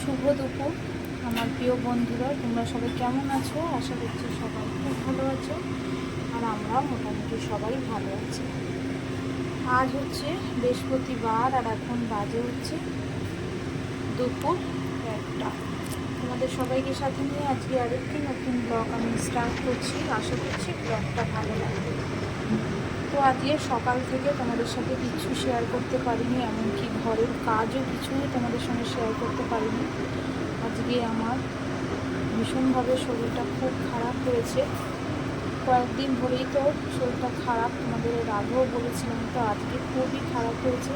শুভ দুপুর আমার প্রিয় বন্ধুরা, তোমরা সবাই কেমন আছো? আশা করছি সবাই খুব ভালো আছো, আর আমরাও মোটামুটি সবাই ভালো আছি। আজ হচ্ছে বৃহস্পতিবার, আর এখন বাজে হচ্ছে দুপুর 1টা। তোমাদের সবাইকে সাথে নিয়ে আজকে আরেকটি নতুন ব্লগ আমি স্টার্ট করছি। আশা করছি ব্লগটা ভালো লাগবে। তো আজকে সকাল থেকে তোমাদের সাথে কিছু শেয়ার করতে পারিনি, এমনকি ঘরের কাজও কিছুই তোমাদের সঙ্গে শেয়ার করতে পারিনি। আজকে আমার ভীষণভাবে শরীরটা খুব খারাপ হয়েছে। কয়েকদিন ধরেই তো শরীরটা খারাপ, তোমাদের এর আগেও বলেছিলাম। তো আজকে খুবই খারাপ হয়েছে।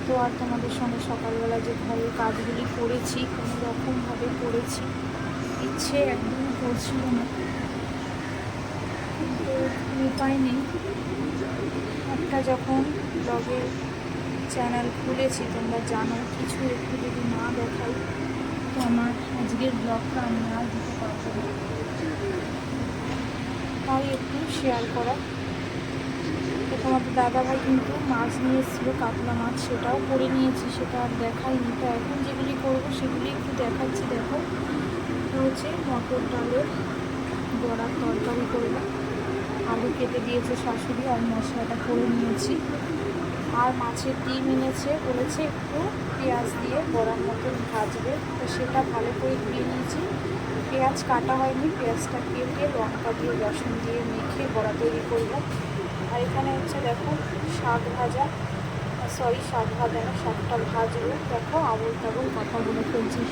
তো আর তোমাদের সঙ্গে সকালবেলা যে ঘরের কাজগুলি করেছি, কোনো রকমভাবে করেছি, ইচ্ছে একদমই করছিল না, কিন্তু উপায় নেই। একটা যখন ব্লগের চ্যানেল খুলেছি, তোমরা জানো, কিছু একটু যদি না দেখাই তো আমার আজকের ব্লগটা আমি আর দিতে পারবো না। তাই একটু শেয়ার করা। তো তোমাদের দাদাভাই কিন্তু মাছ নিয়ে এসেছিলো, কাতলা মাছ, সেটাও করে নিয়েছি, সেটা আর দেখাইনি। তো এখন যেগুলি করবো সেগুলি একটু দেখাচ্ছি। দেখো, এটা হচ্ছে মটর ডালের বড়ার তরকারি করবো। আলু কেটে দিয়েছে শাশুড়ি, আর মশলাটা করে নিয়েছি। আর মাছের ডিম এনেছে, বলেছে একটু পেঁয়াজ দিয়ে বড়ার মতন ভাজবে। তো সেটা ভালো করে ধুয়ে নিয়েছি। পেঁয়াজ কাটা হয়নি, পেঁয়াজটা কেটে লঙ্কা দিয়ে রসুন দিয়ে মেখে বড়া তৈরি করবো। আর এখানে হচ্ছে দেখো শাক ভাজা, শাক ভাজা না, শাকটা ভাজবো। দেখো আবল তাবল কথা বলে ফেলছি।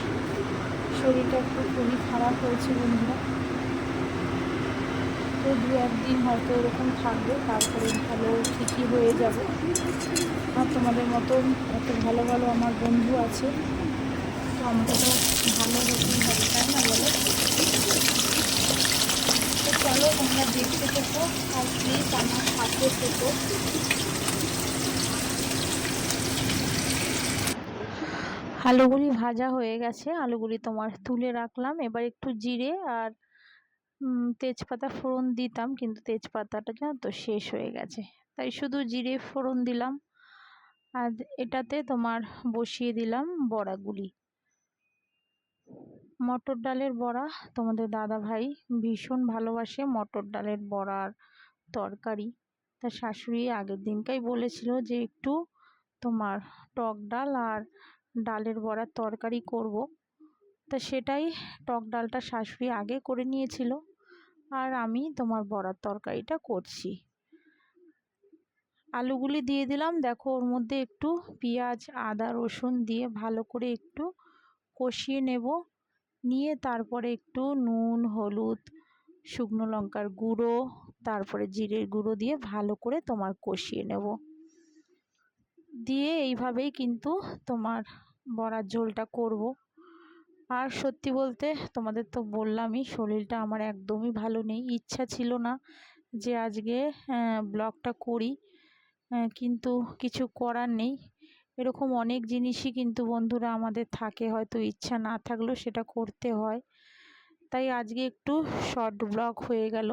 শরীরটা একটু খুবই খারাপ হয়েছে বন্ধুরা। তো 2-1 দিন হয়তো এরকম থাকবে, তারপরে ভালো ঠিকই হয়ে যাবে। আর তোমাদের মতন এত ভালো ভালো আমার বন্ধু আছে, তো আমাকে তো ভালো হতেই হবে, তাই না বলো? তো চলো, তোমরা দেখতে থেকো, আর প্লিজ আমার সাথে থেকো। আলুগুলি ভাজা হয়ে গেছে, আলুগুলি তোমার তুলে রাখলাম। এবার একটু জিরে আর তেজপাতা ফোড়ন দিতাম, কিন্তু তেজপাতাটা জানো তো শেষ হয়ে গেছে, তাই শুধু জিরে ফোড়ন দিলাম। আর এটাতে তোমার বসিয়ে দিলাম বড়াগুলি। মটর ডালের বড়া, তোমাদের দাদা ভাই ভীষণ ভালোবাসে মটর ডালের বড়ার তরকারি। তার শাশুড়ি আগের দিনকাই বলেছিল যে একটু তোমার টক ডাল আর ডালের বড়ার তরকারি করব। তা সেটাই, টক ডালটা শাশুড়ি আগে করে নিয়েছিল, আর আমি তোমার বড়ার তরকারিটা করছি। আলুগুলি দিয়ে দিলাম। দেখো, ওর মধ্যে একটু পেঁয়াজ আদা রসুন দিয়ে ভালো করে একটু কষিয়ে নেব। নিয়ে তারপরে একটু নুন হলুদ শুকনো লঙ্কার গুঁড়ো, তারপরে জিরের গুঁড়ো দিয়ে ভালো করে তোমার কষিয়ে নেব। দিয়ে এইভাবেই কিন্তু তোমার বড়ার ঝোলটা করব। আর সত্যি বলতে তোমাদের তো বললামই, শরীরটা আমার একদমই ভালো নেই। ইচ্ছা ছিল না যে আজকে ব্লগটা করি, কিন্তু কিছু করার নেই। এরকম অনেক জিনিসই কিন্তু বন্ধুরা আমাদের থাকে, হয়তো ইচ্ছা না থাকলেও সেটা করতে হয়। তাই আজকে একটু শর্ট ব্লগ হয়ে গেল,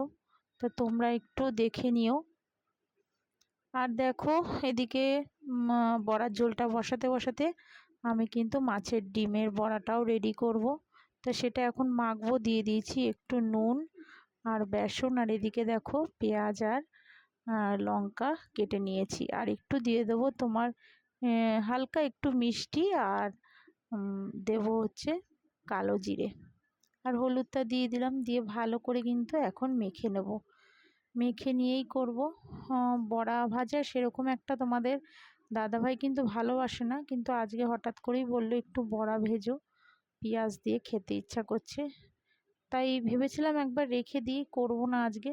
তো তোমরা একটু দেখে নিও। আর দেখো, এদিকে বড়ার ঝোলটা বসাতে বসাতে আমি কিন্তু মাছের ডিমের বড়াটাও রেডি করব। তো সেটা এখন মাখবো। দিয়ে দিয়েছি একটু নুন আর বেসন, আর এদিকে দেখো পেঁয়াজ আর লঙ্কা কেটে নিয়েছি, আর একটু দিয়ে দেবো তোমার হালকা একটু মিষ্টি, আর দেবো হচ্ছে কালো জিরে, আর হলুদটা দিয়ে দিলাম। দিয়ে ভালো করে কিন্তু এখন মেখে নেব। মেখে নিয়েই করব বড়া ভাজা। সেরকম একটা তোমাদের দাদাভাই কিন্তু ভালোবাসে না, কিন্তু আজকে হঠাৎ করেই বললো একটু বড়া ভেজো, পেঁয়াজ দিয়ে খেতে ইচ্ছা করছে। তাই ভেবেছিলাম একবার রেখে দিই, করব না আজকে,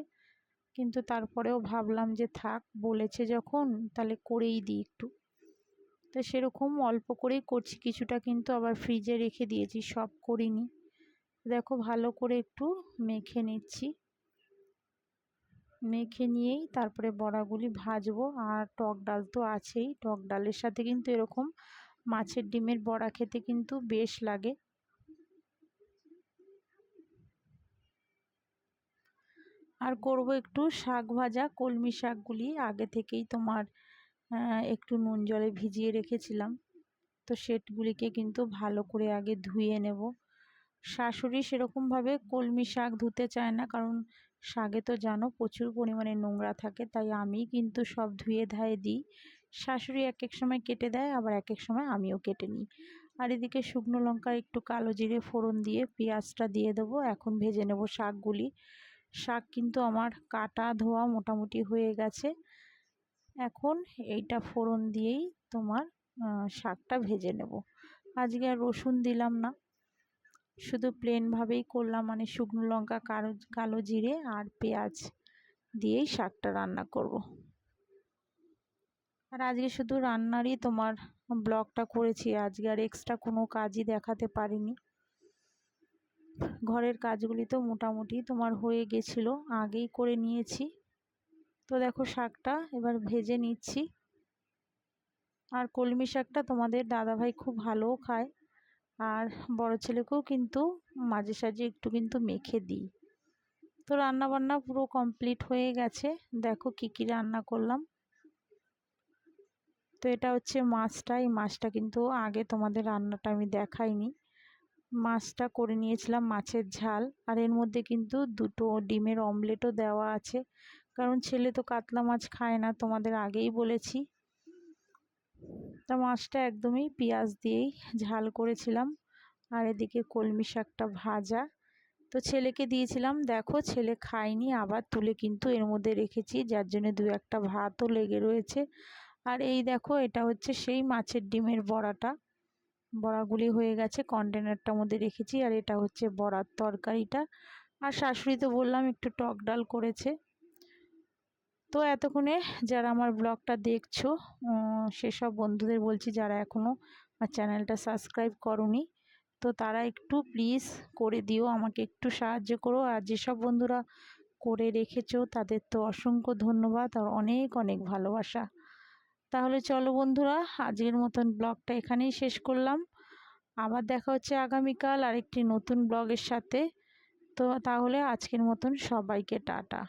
কিন্তু তারপরেও ভাবলাম যে থাক, বলেছে যখন তাহলে করেই দিই একটু। তো সেরকম অল্প করেই করছি, কিছুটা কিন্তু আবার ফ্রিজে রেখে দিয়েছি, সব করিনি। দেখো ভালো করে একটু মেখে নিচ্ছি। মেখে নিয়েই তারপরে বড়াগুলি ভাজবো। আর টক ডাল তো আছেই, টক ডালের সাথে কিন্তু এরকম মাছের ডিমের বড়া খেতে কিন্তু বেশ লাগে। আর করব একটু শাক ভাজা। কলমি শাকগুলি আগে থেকেই তোমার একটু নুন জলে ভিজিয়ে রেখেছিলাম, তো সেটগুলিকে কিন্তু ভালো করে আগে ধুয়ে নেব। শাশুড়ি সেরকমভাবে কলমি শাক ধুতে চায় না, কারণ শাকে তো জানো প্রচুর পরিমাণে নোংরা থাকে, তাই আমি কিন্তু সব ধুয়ে ধায়ে দিই। শাশুড়ি এক এক সময় কেটে দেয়, আবার এক এক সময় আমিও কেটে নিই। আর এদিকে শুকনো লঙ্কা একটু কালো জিরে ফোড়ন দিয়ে পেঁয়াজটা দিয়ে দেবো। এখন ভেজে নেব শাকগুলি। শাক কিন্তু আমার কাটা ধোয়া মোটামুটি হয়ে গেছে। এখন এইটা ফোড়ন দিয়েই তোমার শাকটা ভেজে নেব। আজকে আর রসুন দিলাম না, শুধু প্লেনভাবেই করলাম, মানে শুকনো লঙ্কা কালো জিরে আর পেঁয়াজ দিয়েই শাকটা রান্না করব। আর আজকে শুধু রান্নারই তোমার ব্লগটা করেছি, আজকে আর এক্সট্রা কোনো কাজই দেখাতে পারিনি। ঘরের কাজগুলি তো মোটামুটি তোমার হয়ে গেছিলো, আগেই করে নিয়েছি। তো দেখো শাকটা এবার ভেজে নিচ্ছি। আর কলমি শাকটা তোমাদের দাদাভাই খুব ভালোও খায়, আর বড় ছেলেকেও কিন্তু মাঝে সাঝে একটু কিন্তু মেখে দিই। তো রান্না বান্না পুরো কমপ্লিট হয়ে গেছে। দেখো কি কি রান্না করলাম। তো এটা হচ্ছে মাছটা, এই মাছটা কিন্তু আগে তোমাদের রান্নাটা আমি দেখাইনি। মাছটা করে নিয়েছিলাম মাছের ঝাল, আর এর মধ্যে কিন্তু দুটো ডিমের অমলেটও দেওয়া আছে, কারণ ছেলে তো কাতলা মাছ খায় না, তোমাদের আগেই বলেছি। তা মাছটা একদমই পেঁয়াজ দিয়েই ঝাল করেছিলাম। আর এদিকে কলমি শাকটা ভাজা। তো ছেলেকে দিয়েছিলাম, দেখো ছেলে খায়নি, আবার তুলে কিন্তু এর মধ্যে রেখেছি, যার জন্য দু একটা ভাতও লেগে রয়েছে। আর এই দেখো এটা হচ্ছে সেই মাছের ডিমের বড়াটা, বড়াগুলি হয়ে গেছে, কন্টেনারটার মধ্যে রেখেছি। আর এটা হচ্ছে বড়ার তরকারিটা। আর শাশুড়ি তো বললাম একটু টক ডাল করেছে। তো এতক্ষণে যারা আমার ব্লগটা দেখছো সেসব বন্ধুদের বলছি, যারা এখনও আমার চ্যানেলটা সাবস্ক্রাইব করোনি, তো তারা একটু প্লিজ করে দিও, আমাকে একটু সাহায্য করো। আর যেসব বন্ধুরা করে রেখেছো তাদের তো অসংখ্য ধন্যবাদ আর অনেক অনেক ভালোবাসা। তাহলে চলো বন্ধুরা, আজকের মতন ব্লগটা এখানেই শেষ করলাম। আবার দেখা হচ্ছে আগামীকাল আরেকটি নতুন ব্লগের সাথে। তো তাহলে আজকের মতন সবাইকে টাটা।